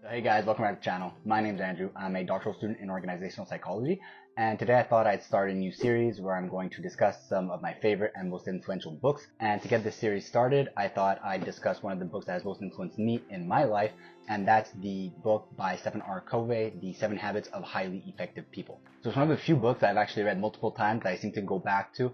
Hey guys, welcome back to the channel. My name is Andrew. I'm a doctoral student in organizational psychology, and today I thought I'd start a new series where I'm going to discuss some of my favorite and most influential books. And to get this series started, I thought I'd discuss one of the books that has most influenced me in my life, and that's the book by Stephen R. Covey, The 7 Habits of Highly Effective People. So it's one of the few books that I've actually read multiple times that I seem to go back to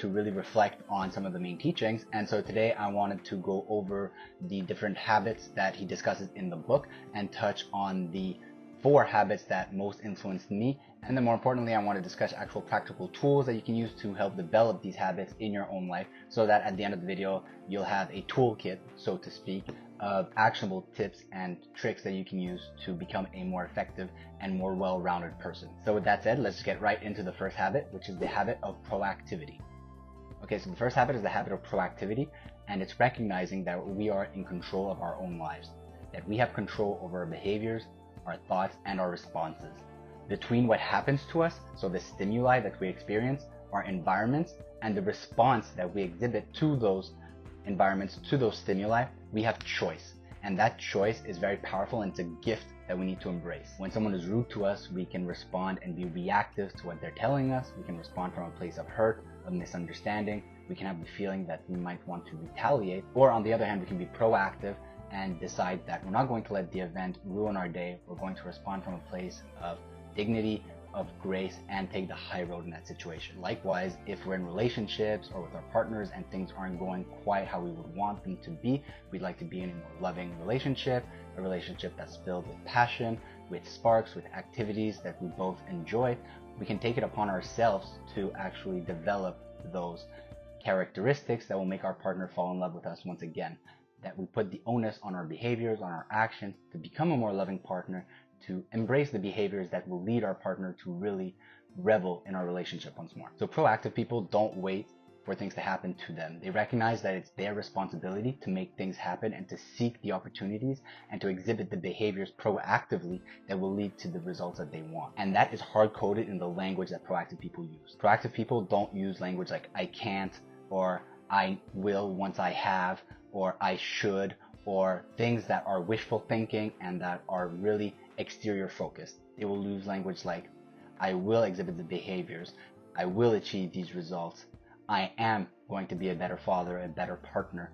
really reflect on some of the main teachings. And so today I wanted to go over the different habits that he discusses in the book and touch on the 4 habits that most influenced me. And then more importantly, I want to discuss actual practical tools that you can use to help develop these habits in your own life, so that at the end of the video, you'll have a toolkit, so to speak, of actionable tips and tricks that you can use to become a more effective and more well-rounded person. So with that said, let's get right into the first habit, which is the habit of proactivity. Okay, so the first habit is the habit of proactivity, and it's recognizing that we are in control of our own lives, that we have control over our behaviors, our thoughts, and our responses. Between what happens to us, so the stimuli that we experience, our environments, and the response that we exhibit to those environments, to those stimuli, we have choice. And that choice is very powerful, and it's a gift that we need to embrace. When someone is rude to us, we can respond and be reactive to what they're telling us. We can respond from a place of hurt, of misunderstanding. We can have the feeling that we might want to retaliate. Or on the other hand, we can be proactive and decide that we're not going to let the event ruin our day. We're going to respond from a place of dignity, of grace, and take the high road in that situation. Likewise, if we're in relationships or with our partners and things aren't going quite how we would want them to be, we'd like to be in a more loving relationship, a relationship that's filled with passion, with sparks, with activities that we both enjoy. We can take it upon ourselves to actually develop those characteristics that will make our partner fall in love with us once again. That we put the onus on our behaviors, on our actions, to become a more loving partner, to embrace the behaviors that will lead our partner to really revel in our relationship once more. So proactive people don't wait for things to happen to them. They recognize that it's their responsibility to make things happen and to seek the opportunities and to exhibit the behaviors proactively that will lead to the results that they want. And that is hard-coded in the language that proactive people use. Proactive people don't use language like I can't, or I will once I have, or I should, or things that are wishful thinking and that are really exterior focused. They will use language like I will exhibit the behaviors, I will achieve these results, I am going to be a better father, a better partner,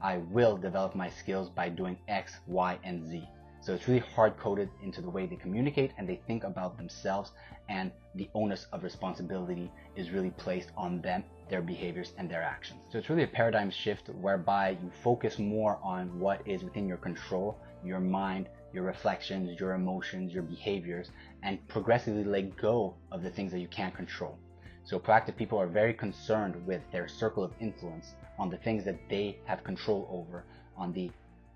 I will develop my skills by doing X, Y, and Z. So it's really hard-coded into the way they communicate and they think about themselves, and the onus of responsibility is really placed on them, their behaviors, and their actions. So it's really a paradigm shift whereby you focus more on what is within your control, your mind, your reflections, your emotions, your behaviors, and progressively let go of the things that you can't control. So proactive people are very concerned with their circle of influence, on the things that they have control over, on the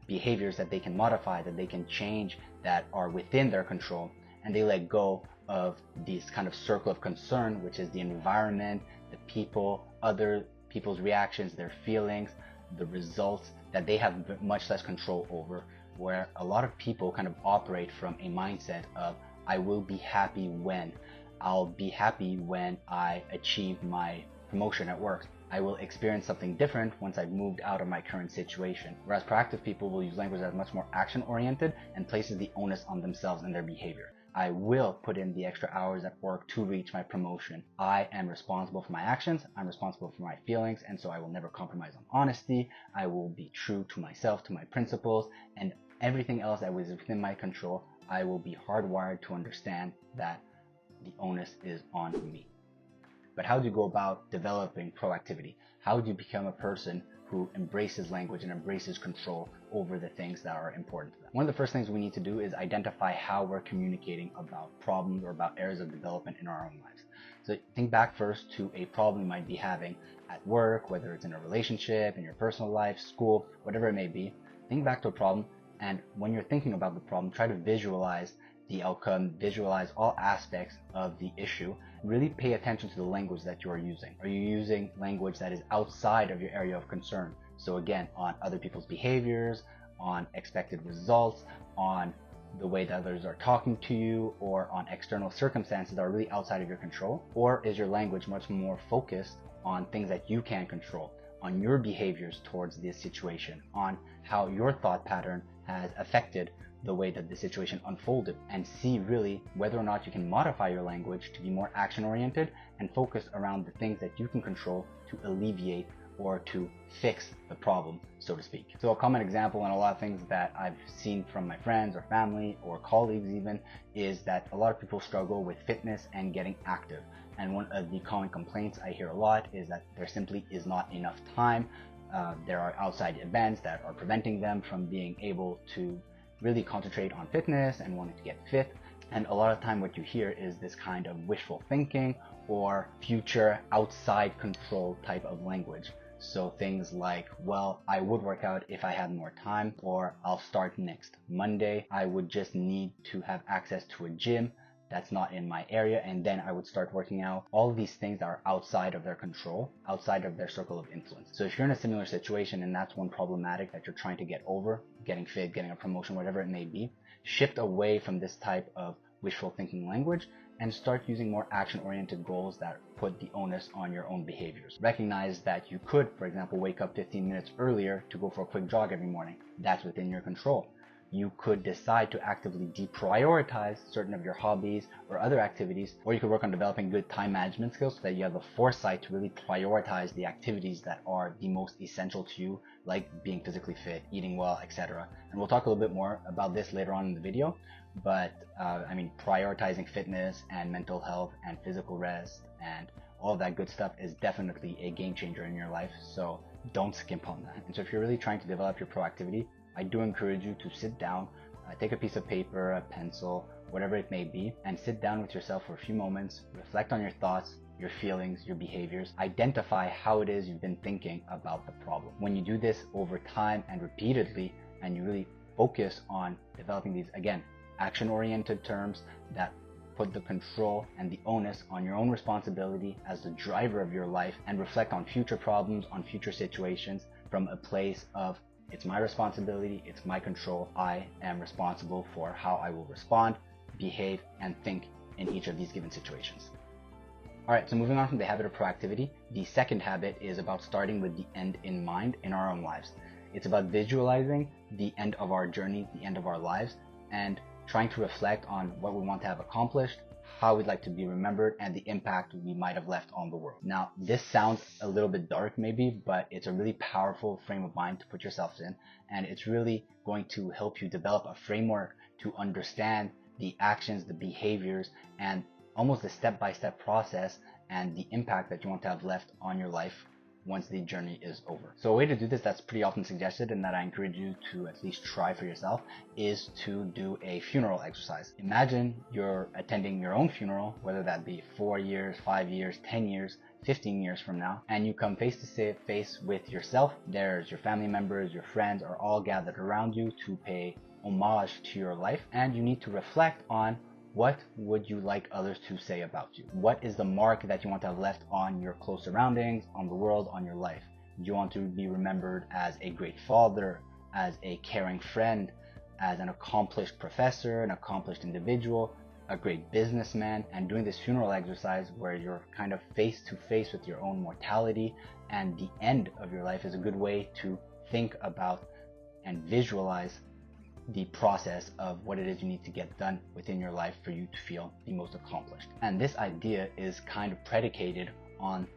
behaviors that they can modify, that they can change, that are within their control, and they let go of this kind of circle of concern, which is the environment, the people, other people's reactions, their feelings, the results that they have much less control over, where a lot of people kind of operate from a mindset of I will be happy when, I'll be happy when I achieve my promotion at work. I will experience something different once I've moved out of my current situation. Whereas proactive people will use language that is much more action-oriented and places the onus on themselves and their behavior. I will put in the extra hours at work to reach my promotion. I am responsible for my actions, I'm responsible for my feelings, and so I will never compromise on honesty. I will be true to myself, to my principles, and everything else that was within my control, I will be hardwired to understand that the onus is on me. But how do you go about developing proactivity? How do you become a person who embraces language and embraces control over the things that are important to them? One of the first things we need to do is identify how we're communicating about problems or about areas of development in our own lives. So think back first to a problem you might be having at work, whether it's in a relationship, in your personal life, school, whatever it may be. Think back to a problem, and when you're thinking about the problem, try to visualize the outcome, visualize all aspects of the issue. Really pay attention to the language that you are using. Are you using language that is outside of your area of concern? So again, on other people's behaviors, on expected results, on the way that others are talking to you, or on external circumstances that are really outside of your control? Or is your language much more focused on things that you can control, on your behaviors towards this situation, on how your thought pattern has affected the way that the situation unfolded and see really whether or not you can modify your language to be more action oriented and focus around the things that you can control to alleviate or to fix the problem, so to speak. So a common example and a lot of things that I've seen from my friends or family or colleagues even is that a lot of people struggle with fitness and getting active. And one of the common complaints I hear a lot is that there simply is not enough time. There are outside events that are preventing them from being able to really concentrate on fitness and wanting to get fit. And a lot of time what you hear is this kind of wishful thinking or future outside control type of language. So things like, well, I would work out if I had more time, or I'll start next Monday. I would just need to have access to a gym that's not in my area, and then I would start working out. All of these things are outside of their control, outside of their circle of influence. So if you're in a similar situation and that's one problematic that you're trying to get over, getting fit, getting a promotion, whatever it may be, shift away from this type of wishful thinking language and start using more action-oriented goals that put the onus on your own behaviors. Recognize that you could, for example, wake up 15 minutes earlier to go for a quick jog every morning. That's within your control. You could decide to actively deprioritize certain of your hobbies or other activities, or you could work on developing good time management skills so that you have the foresight to really prioritize the activities that are the most essential to you, like being physically fit, eating well, etc. And we'll talk a little bit more about this later on in the video, but prioritizing fitness and mental health and physical rest and all that good stuff is definitely a game changer in your life, so don't skimp on that. And so if you're really trying to develop your proactivity, I do encourage you to sit down, take a piece of paper, a pencil, whatever it may be, and sit down with yourself for a few moments, reflect on your thoughts, your feelings, your behaviors, identify how it is you've been thinking about the problem. When you do this over time and repeatedly, and you really focus on developing these, again, action-oriented terms that put the control and the onus on your own responsibility as the driver of your life, and reflect on future problems, on future situations from a place of it's my responsibility, it's my control, I am responsible for how I will respond, behave, and think in each of these given situations. Alright, so moving on from the habit of proactivity, the second habit is about starting with the end in mind in our own lives. It's about visualizing the end of our journey, the end of our lives, and trying to reflect on what we want to have accomplished, how we'd like to be remembered, and the impact we might have left on the world. Now, this sounds a little bit dark maybe, but it's a really powerful frame of mind to put yourself in, and it's really going to help you develop a framework to understand the actions, the behaviors, and almost the step-by-step process and the impact that you want to have left on your life once the journey is over. So a way to do this that's pretty often suggested and that I encourage you to at least try for yourself is to do a funeral exercise. Imagine you're attending your own funeral, whether that be 4 years, 5 years, 10 years, 15 years from now, and you come face to face with yourself. There's your family members, your friends are all gathered around you to pay homage to your life, and you need to reflect on what would you like others to say about you? What is the mark that you want to have left on your close surroundings, on the world, on your life? Do you want to be remembered as a great father, as a caring friend, as an accomplished professor, an accomplished individual, a great businessman? And doing this funeral exercise where you're kind of face to face with your own mortality and the end of your life is a good way to think about and visualize the process of what it is you need to get done within your life for you to feel the most accomplished. And this idea is kind of predicated on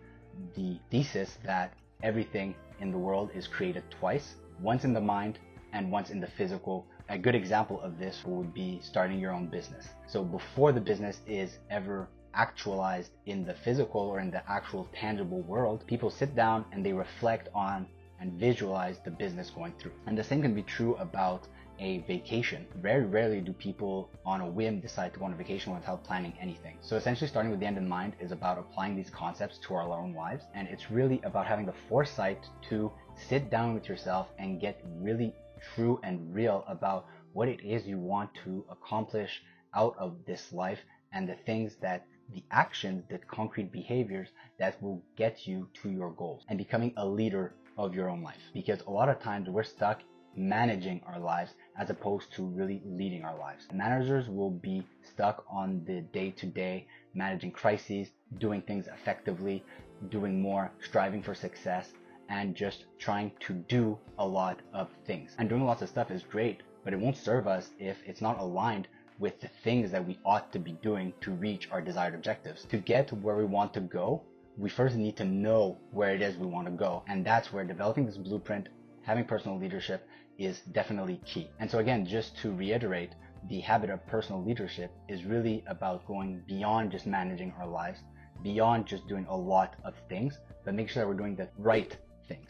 the thesis that everything in the world is created twice, once in the mind and once in the physical. A good example of this would be starting your own business. So before the business is ever actualized in the physical or in the actual tangible world, people sit down and they reflect on and visualize the business going through. And the same can be true about a vacation. Very rarely do people on a whim decide to go on a vacation without planning anything. So essentially starting with the end in mind is about applying these concepts to our own lives, and it's really about having the foresight to sit down with yourself and get really true and real about what it is you want to accomplish out of this life and the things that the actions, the concrete behaviors that will get you to your goals, and becoming a leader of your own life. Because a lot of times we're stuck managing our lives as opposed to really leading our lives. Managers will be stuck on the day-to-day, managing crises, doing things effectively, doing more, striving for success, and just trying to do a lot of things. And doing lots of stuff is great, but it won't serve us if it's not aligned with the things that we ought to be doing to reach our desired objectives. To get to where we want to go, we first need to know where it is we want to go. And that's where developing this blueprint, having personal leadership is definitely key. And so again, just to reiterate, the habit of personal leadership is really about going beyond just managing our lives, beyond just doing a lot of things, but make sure that we're doing the right things.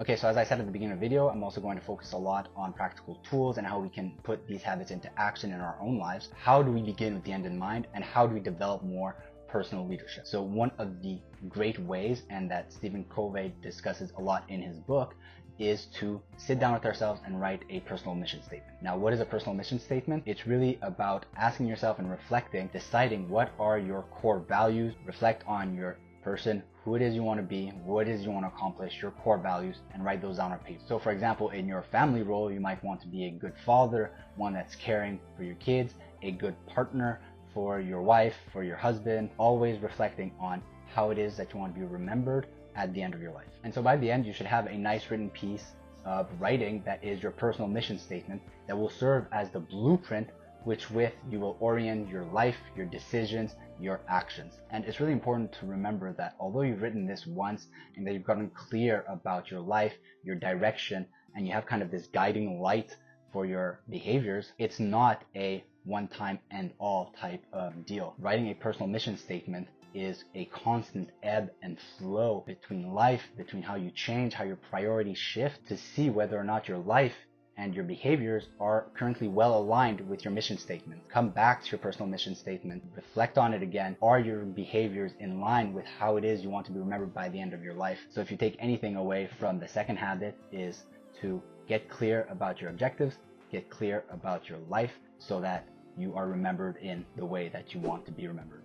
Okay, so as I said at the beginning of the video, I'm also going to focus a lot on practical tools and how we can put these habits into action in our own lives. How do we begin with the end in mind, and how do we develop more personal leadership? So one of the great ways, and that Stephen Covey discusses a lot in his book, is to sit down with ourselves and write a personal mission statement. Now, what is a personal mission statement? It's really about asking yourself and reflecting, deciding what are your core values, reflect on your person, who it is you want to be, what it is you want to accomplish, your core values, and write those down on paper. So for example, in your family role, you might want to be a good father, one that's caring for your kids, a good partner for your wife, for your husband, always reflecting on how it is that you want to be remembered at the end of your life. And so by the end, you should have a nice written piece of writing that is your personal mission statement that will serve as the blueprint which with you will orient your life, your decisions, your actions. And it's really important to remember that although you've written this once and that you've gotten clear about your life, your direction, and you have kind of this guiding light for your behaviors, it's not a one-time and all type of deal. Writing a personal mission statement is a constant ebb and flow between life, between how you change, how your priorities shift, to see whether or not your life and your behaviors are currently well aligned with your mission statement. Come back to your personal mission statement, reflect on it again. Are your behaviors in line with how it is you want to be remembered by the end of your life? So if you take anything away from the second habit, is to get clear about your objectives, get clear about your life so that you are remembered in the way that you want to be remembered.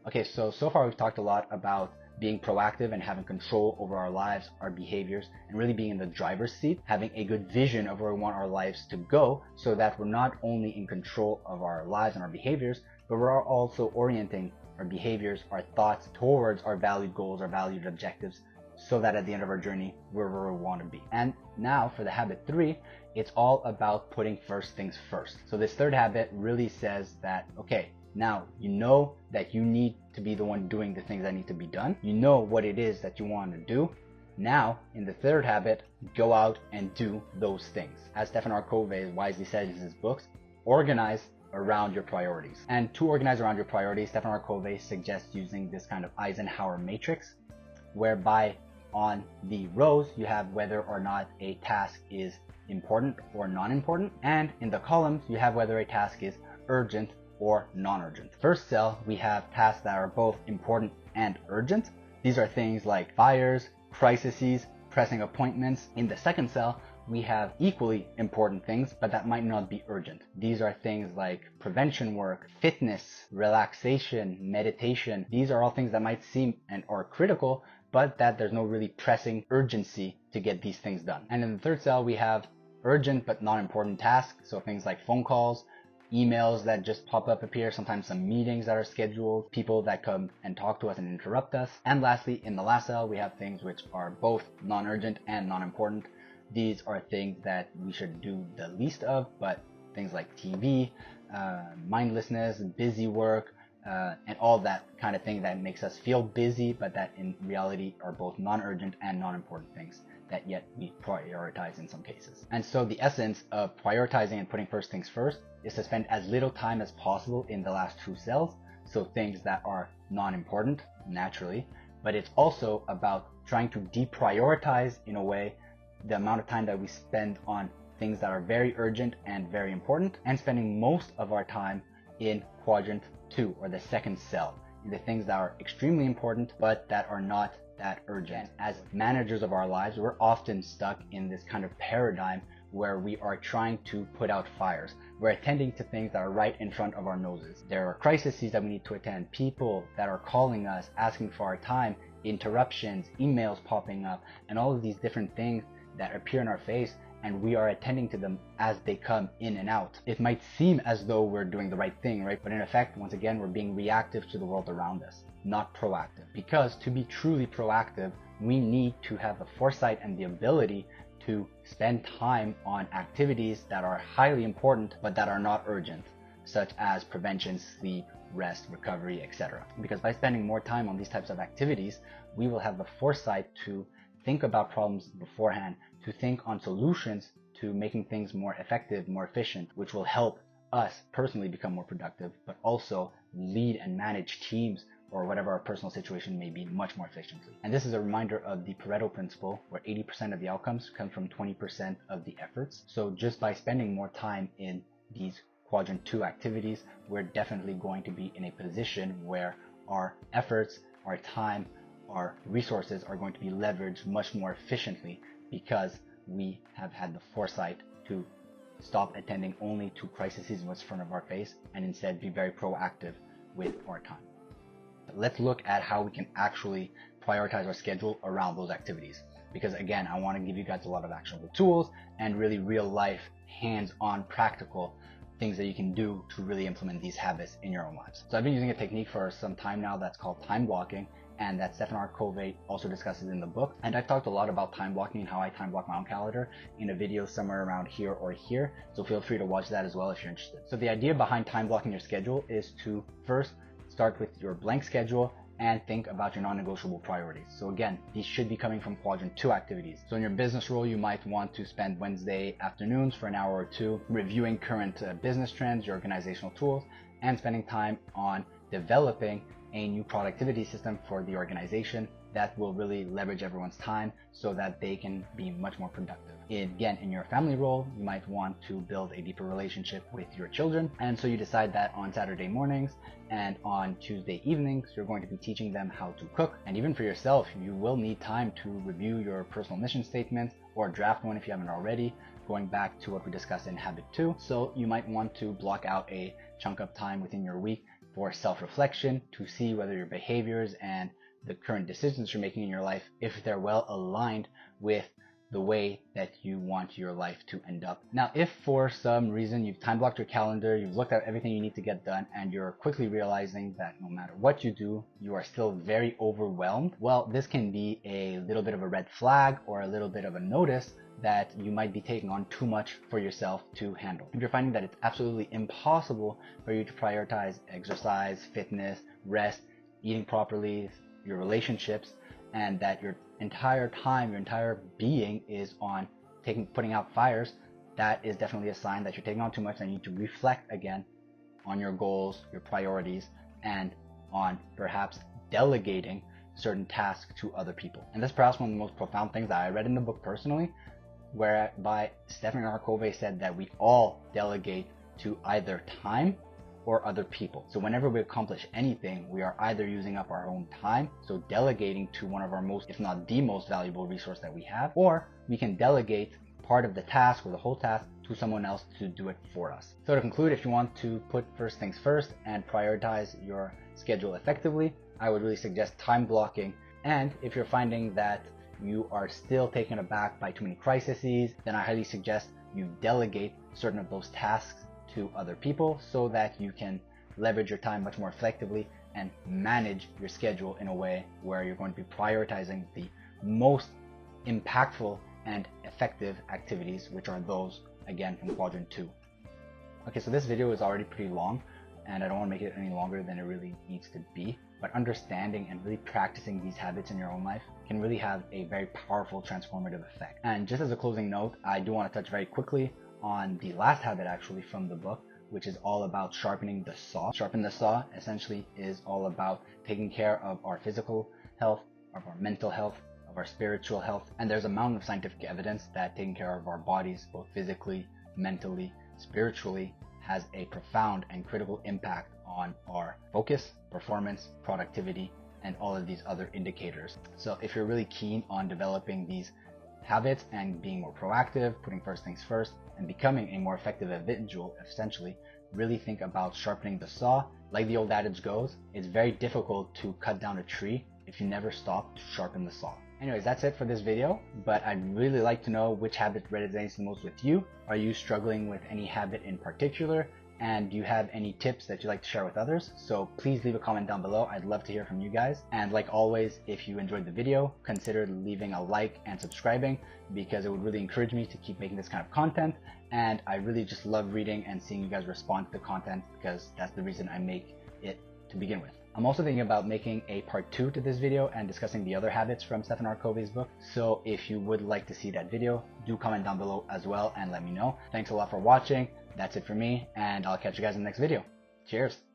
Okay, so far we've talked a lot about being proactive and having control over our lives, our behaviors, and really being in the driver's seat, having a good vision of where we want our lives to go so that we're not only in control of our lives and our behaviors, but we're also orienting our behaviors, our thoughts towards our valued goals, our valued objectives, so that at the end of our journey, we're where we want to be. And now for the habit 3, it's all about putting first things first. So this third habit really says that, okay, now you know that you need to be the one doing the things that need to be done. You know what it is that you want to do. Now, in the third habit, go out and do those things. As Stephen R. Covey wisely says in his books, organize around your priorities. And to organize around your priorities, Stephen R. Covey suggests using this kind of Eisenhower matrix, whereby on the rows you have whether or not a task is important or non-important, and in the columns you have whether a task is urgent or non-urgent. First cell, we have tasks that are both important and urgent. These are things like fires, crises, pressing appointments. In the second cell, we have equally important things, but that might not be urgent. These are things like prevention work, fitness, relaxation, meditation. These are all things that might seem and are critical, but that there's no really pressing urgency to get these things done. And in the third cell, we have urgent but non-important tasks. So things like phone calls, emails that just pop up appear, sometimes some meetings that are scheduled, people that come and talk to us and interrupt us. And lastly, in the last cell, we have things which are both non-urgent and non-important. These are things that we should do the least of, but things like TV, mindlessness, busy work, and all that kind of thing that makes us feel busy, but that in reality are both non-urgent and non-important things that yet we prioritize in some cases. And so the essence of prioritizing and putting first things first is to spend as little time as possible in the last 2 cells, so things that are non-important, naturally, but it's also about trying to deprioritize in a way the amount of time that we spend on things that are very urgent and very important, and spending most of our time in quadrant 2, or the second cell, in the things that are extremely important but that are not that urgent. As managers of our lives, we're often stuck in this kind of paradigm where we are trying to put out fires. We're attending to things that are right in front of our noses. There are crises that we need to attend, people that are calling us, asking for our time, interruptions, emails popping up, and all of these different things that appear in our face, and we are attending to them as they come in and out. It might seem as though we're doing the right thing, right? But in effect, once again, we're being reactive to the world around us, not proactive. Because to be truly proactive, we need to have the foresight and the ability to spend time on activities that are highly important but that are not urgent, such as prevention, sleep, rest, recovery, etc. Because by spending more time on these types of activities, we will have the foresight to think about problems beforehand, to think on solutions to making things more effective, more efficient, which will help us personally become more productive, but also lead and manage teams or whatever our personal situation may be much more efficiently. And this is a reminder of the Pareto principle, where 80% of the outcomes come from 20% of the efforts. So just by spending more time in these quadrant 2 activities, we're definitely going to be in a position where our efforts, our time, our resources are going to be leveraged much more efficiently, because we have had the foresight to stop attending only to crises what's in front of our face and instead be very proactive with our time. Let's look at how we can actually prioritize our schedule around those activities, because again, I want to give you guys a lot of actionable tools and really real life, hands-on, practical things that you can do to really implement these habits in your own lives. So I've been using a technique for some time now that's called time blocking, and that Stephen R. Covey also discusses in the book. And I've talked a lot about time blocking and how I time block my own calendar in a video somewhere around here or here. So feel free to watch that as well if you're interested. So the idea behind time blocking your schedule is to first start with your blank schedule and think about your non-negotiable priorities. So again, these should be coming from quadrant 2 activities. So in your business role, you might want to spend Wednesday afternoons for an hour or two reviewing current business trends, your organizational tools, and spending time on developing a new productivity system for the organization that will really leverage everyone's time so that they can be much more productive. Again, in your family role, you might want to build a deeper relationship with your children. And so you decide that on Saturday mornings and on Tuesday evenings, you're going to be teaching them how to cook. And even for yourself, you will need time to review your personal mission statements or draft one if you haven't already, going back to what we discussed in habit 2. So you might want to block out a chunk of time within your week for self-reflection to see whether your behaviors and the current decisions you're making in your life, if they're well aligned with the way that you want your life to end up. Now, if for some reason you've time blocked your calendar, you've looked at everything you need to get done, and you're quickly realizing that no matter what you do, you are still very overwhelmed, well, this can be a little bit of a red flag or a little bit of a notice that you might be taking on too much for yourself to handle. If you're finding that it's absolutely impossible for you to prioritize exercise, fitness, rest, eating properly, your relationships, and that your entire time, your entire being is on putting out fires, that is definitely a sign that you're taking on too much and you need to reflect again on your goals, your priorities, and on perhaps delegating certain tasks to other people. And that's perhaps one of the most profound things that I read in the book personally, whereby Stephen R. Covey said that we all delegate to either time or other people. So whenever we accomplish anything, we are either using up our own time, so delegating to one of our most, if not the most valuable resource that we have, or we can delegate part of the task or the whole task to someone else to do it for us. So to conclude, if you want to put first things first and prioritize your schedule effectively, I would really suggest time blocking. And if you're finding that you are still taken aback by too many crises, then I highly suggest you delegate certain of those tasks to other people so that you can leverage your time much more effectively and manage your schedule in a way where you're going to be prioritizing the most impactful and effective activities, which are those, again, from quadrant 2. Okay, so this video is already pretty long, and I don't want to make it any longer than it really needs to be, but understanding and really practicing these habits in your own life can really have a very powerful transformative effect. And just as a closing note, I do want to touch very quickly on the last habit actually from the book, which is all about sharpening the saw. Sharpen the saw essentially is all about taking care of our physical health, of our mental health, of our spiritual health. And there's a mountain of scientific evidence that taking care of our bodies, both physically, mentally, spiritually, has a profound and critical impact on our focus, performance, productivity, and all of these other indicators. So if you're really keen on developing these habits and being more proactive, putting first things first, and becoming a more effective individual, essentially, really think about sharpening the saw. Like the old adage goes, it's very difficult to cut down a tree if you never stop to sharpen the saw. Anyways, that's it for this video, but I'd really like to know which habit resonates the most with you. Are you struggling with any habit in particular? and you have any tips that you'd like to share with others. So please leave a comment down below. I'd love to hear from you guys. And like always, if you enjoyed the video, consider leaving a like and subscribing, because it would really encourage me to keep making this kind of content. And I really just love reading and seeing you guys respond to the content, because that's the reason I make it to begin with. I'm also thinking about making a part 2 to this video and discussing the other habits from Stephen R. Covey's book. So if you would like to see that video, do comment down below as well and let me know. Thanks a lot for watching. That's it for me, and I'll catch you guys in the next video. Cheers!